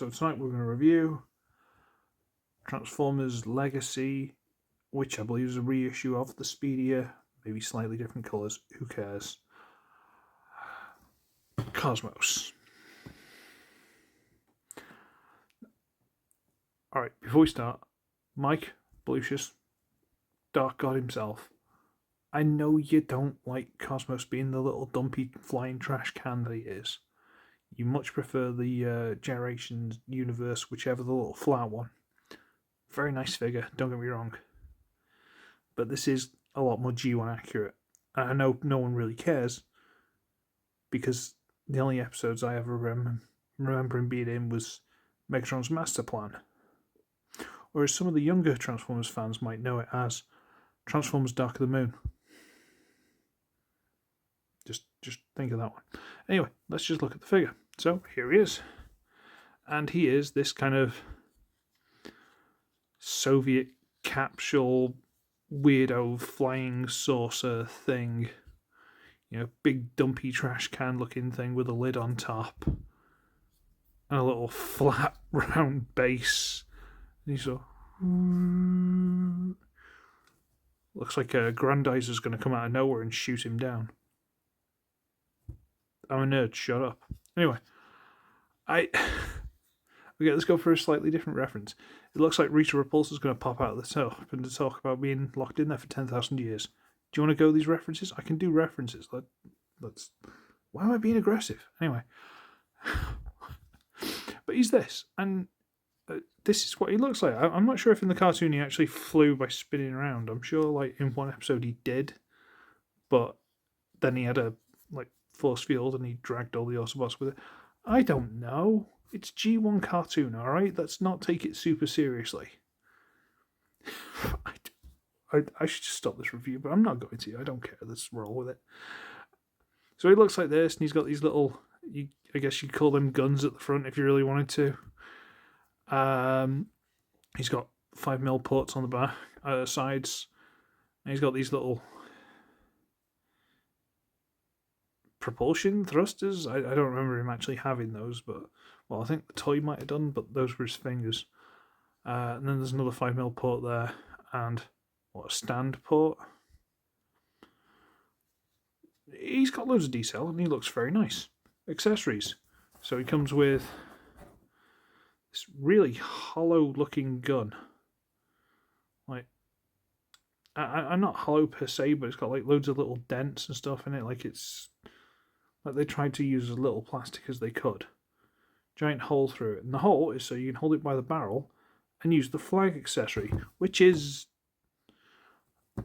So tonight we're going to review Transformers Legacy, which I believe is a reissue of the speedier, maybe slightly different colours, who cares. Cosmos. Alright, before we start, Mike Blucius, Dark God himself, I know you don't like Cosmos being the little dumpy flying trash can that he is. You much prefer the Generations universe, whichever, the little flat one. Very nice figure, don't get me wrong. But this is a lot more G1 accurate. And I know no one really cares, because the only episodes I ever remember him being in was Megatron's Master Plan. Or as some of the younger Transformers fans might know it as, Transformers Dark of the Moon. Just think of that one. Anyway, let's just look at the figure. So, here he is. And he is this kind of Soviet capsule weirdo flying saucer thing. You know, big dumpy trash can looking thing with a lid on top. And a little flat round base. And he's looks like a Grandizer's going to come out of nowhere and shoot him down. I'm a nerd, shut up. Anyway, okay, let's go for a slightly different reference. It looks like Rita Repulsa's going to pop out of the top and to talk about being locked in there for 10,000 years. Do you want to go these references? I can do references. Let's. Why am I being aggressive? Anyway. But he's this, and this is what he looks like. I'm not sure if in the cartoon he actually flew by spinning around. I'm sure, like, in one episode he did, but then he had a force field and he dragged all the Autobots with it. I don't know. It's G1 cartoon, alright? Let's not take it super seriously. I should just stop this review, but I'm not going to. I don't care. Let's roll with it. So he looks like this, and he's got these little, I guess you'd call them guns at the front if you really wanted to. He's got 5mm ports on the back, sides, and he's got these little propulsion thrusters. I don't remember him actually having those, but well, I think the toy might have done, but those were his fingers. And then there's another 5mm port there, and a stand port. He's got loads of detail, and he looks very nice. Accessories. So he comes with this really hollow-looking gun. I'm not hollow per se, but it's got loads of little dents and stuff in it. It's like they tried to use as little plastic as they could. Giant hole through it. And the hole is so you can hold it by the barrel and use the flag accessory, which is...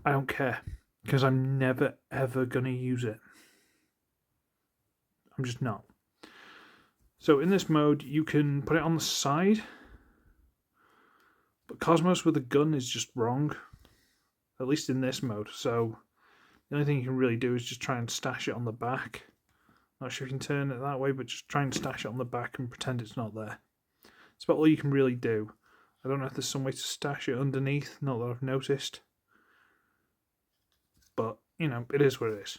I don't care, because I'm never, ever going to use it. I'm just not. So in this mode, you can put it on the side, but Cosmos with a gun is just wrong, at least in this mode. So the only thing you can really do is just try and stash it on the back. Not sure if you can turn it that way, but just try and stash it on the back and pretend it's not there. It's about all you can really do. I don't know if there's some way to stash it underneath, not that I've noticed. But, you know, it is what it is.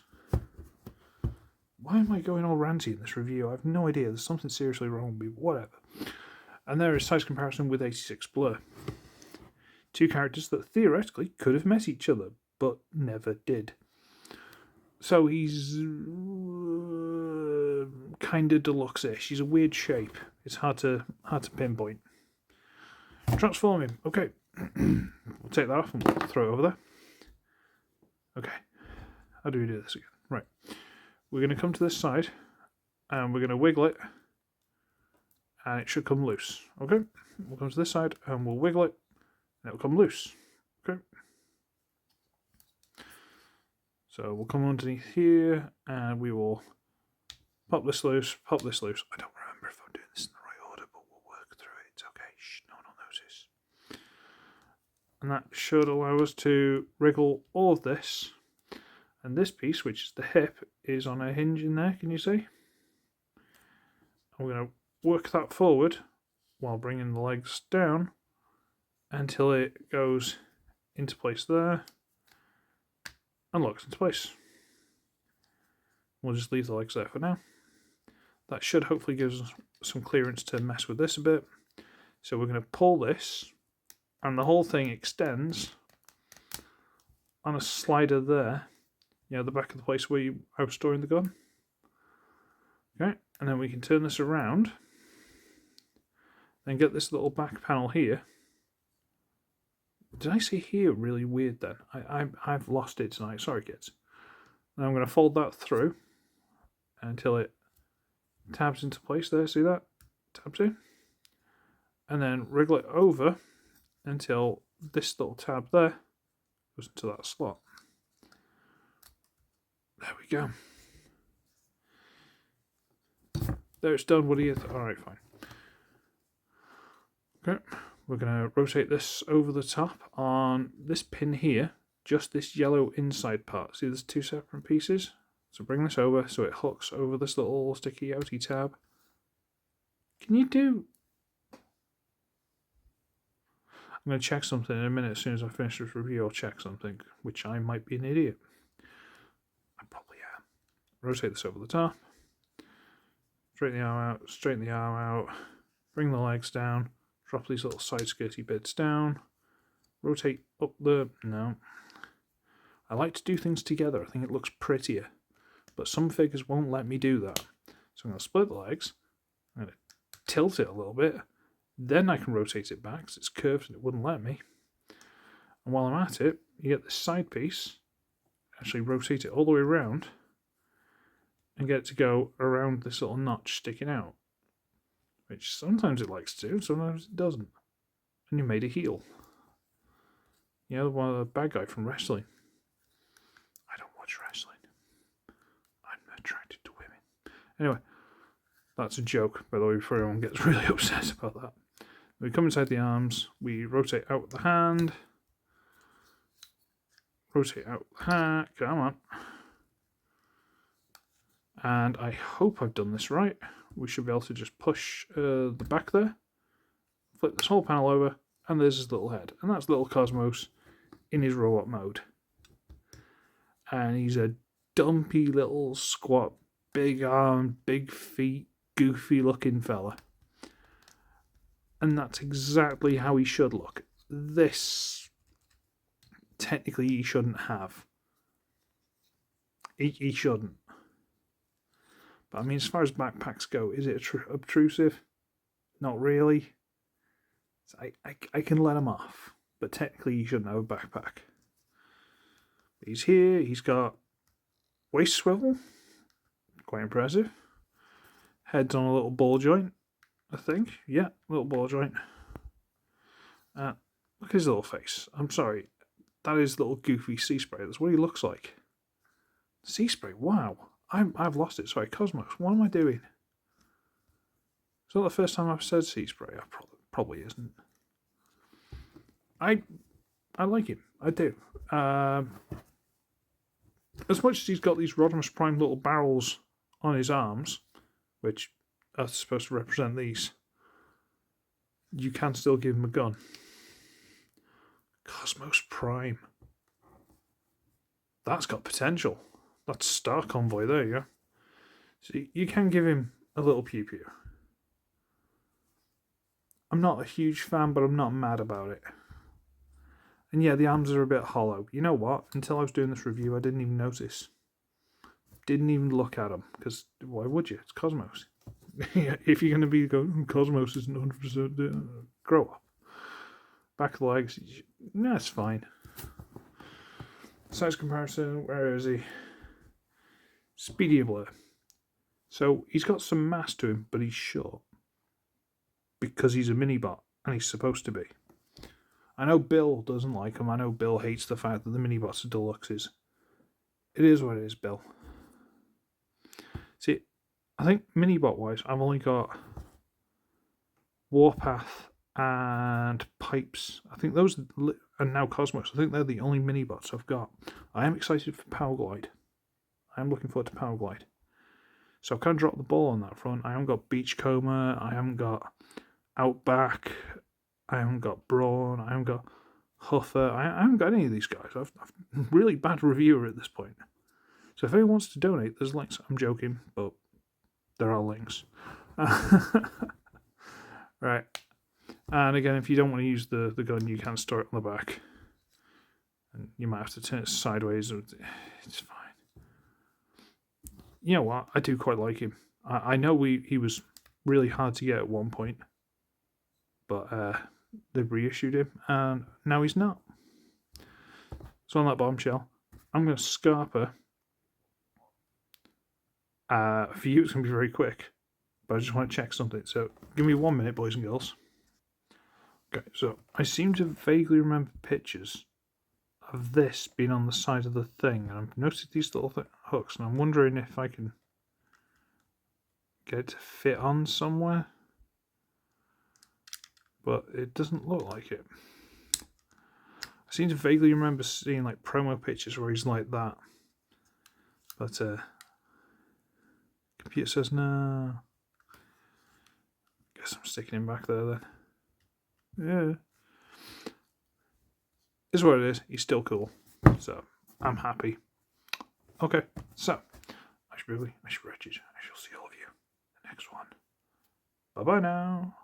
Why am I going all ranty in this review? I have no idea. There's something seriously wrong with me, but whatever. And there is size comparison with 86 Blur. Two characters that theoretically could have met each other, but never did. So he's kind of deluxe-ish. He's a weird shape. It's hard to pinpoint. Transform him. Okay. We'll take that off and we'll throw it over there. Okay. How do we do this again? Right. We're going to come to this side and we're going to wiggle it and it should come loose. Okay. We'll come to this side and we'll wiggle it and it'll come loose. Okay. So we'll come underneath here and we will pop this loose, pop this loose. I don't remember if I'm doing this in the right order, but we'll work through it. It's okay. Shh, no one will notice. And that should allow us to wriggle all of this. And this piece, which is the hip, is on a hinge in there, can you see? I'm going to work that forward while bringing the legs down until it goes into place there and locks into place. We'll just leave the legs there for now. That should hopefully give us some clearance to mess with this a bit. So we're going to pull this, and the whole thing extends on a slider there. The back of the place where I was storing the gun. Okay, and then we can turn this around and get this little back panel here. Did I say here really weird then? I've lost it tonight. Sorry, kids. Now I'm going to fold that through until it tabs into place there. See that? Tabs in. And then wriggle it over until this little tab there goes into that slot. There we go. There, it's done. What do you think? Alright, fine. Okay, we're going to rotate this over the top on this pin here, just this yellow inside part. See, there's two separate pieces. So bring this over so it hooks over this little sticky outy tab. Can you do... I'm going to check something in a minute. As soon as I finish this review, I'll check something, which I might be an idiot. I probably am. Rotate this over the top. Straighten the arm out, straighten the arm out, bring the legs down, drop these little side skirty bits down, rotate up the... No. I like to do things together. I think it looks prettier. But some figures won't let me do that. So I'm going to split the legs, I'm going to tilt it a little bit, then I can rotate it back because it's curved and it wouldn't let me. And while I'm at it, you get this side piece, actually rotate it all the way around, and get it to go around this little notch sticking out. Which sometimes it likes to, sometimes it doesn't. And you made a heel. One of the bad guy from wrestling. I don't watch wrestling. I'm attracted to women. Anyway, that's a joke, by the way, before everyone gets really upset about that. We come inside the arms, we rotate out the hand. Rotate out the hand, come on. And I hope I've done this right. We should be able to just push the back there, flip this whole panel over, and there's his little head. And that's little Cosmos in his robot mode. And he's a dumpy little squat, big arm, big feet, goofy looking fella. And that's exactly how he should look. This, technically, he shouldn't have. He shouldn't. But I mean, as far as backpacks go, is it obtrusive? Not really. So I can let him off, but technically he shouldn't have a backpack. He's here, he's got waist swivel, quite impressive. Head's on a little ball joint, I think. Yeah, little ball joint. Look at his little face. I'm sorry, that is little goofy sea spray. That's what he looks like. Sea spray, wow. I've lost it. Sorry, Cosmos. What am I doing? Is that the first time I've said sea spray? I probably isn't. I like him. I do. As much as he's got these Rodimus Prime little barrels on his arms, which are supposed to represent these, you can still give him a gun. Cosmos Prime. That's got potential. That's Star Convoy there, yeah. So you can give him a little pew-pew. I'm not a huge fan, but I'm not mad about it. And yeah, the arms are a bit hollow. You know what? Until I was doing this review, I didn't even notice. Didn't even look at them, because why would you? It's Cosmos. If you're going to be going, Cosmos isn't 100%, grow up. Back of the legs, no, it's fine. Size comparison, where is he? Speedy Blur. So he's got some mass to him, but he's short. Because he's a mini-bot, and he's supposed to be. I know Bill doesn't like him. I know Bill hates the fact that the mini-bots are deluxes. It is what it is, Bill. See, I think mini-bot-wise, I've only got Warpath and Pipes. I think those, and now Cosmos, I think they're the only mini-bots I've got. I am excited for Powerglide. I am looking forward to Powerglide. So I've kind of dropped the ball on that front. I haven't got Beachcomber, I haven't got Outback, I haven't got Brawn, I haven't got Huffer, I haven't got any of these guys. I'm really bad reviewer at this point. So if anyone wants to donate, there's links. I'm joking, but There are links. Right. And again, if you don't want to use the gun, you can store it on the back. And you might have to turn it sideways. It's fine. You know what? I do quite like him. I know he was really hard to get at one point, but they've reissued him, and now he's not. So on that bombshell, I'm going to scarper. For you, it's going to be very quick, but I just want to check something. So give me 1 minute, boys and girls. Okay, so I seem to vaguely remember pictures of this being on the side of the thing, and I've noticed these little hooks, and I'm wondering if I can get it to fit on somewhere, but it doesn't look like it. I seem to vaguely remember seeing like promo pictures where he's like that, but computer says no. Guess I'm sticking him back there then. Yeah, is what it is. He's still cool, so I'm happy. Okay, so I should be wretched. I shall see all of you in the next one. Bye bye now.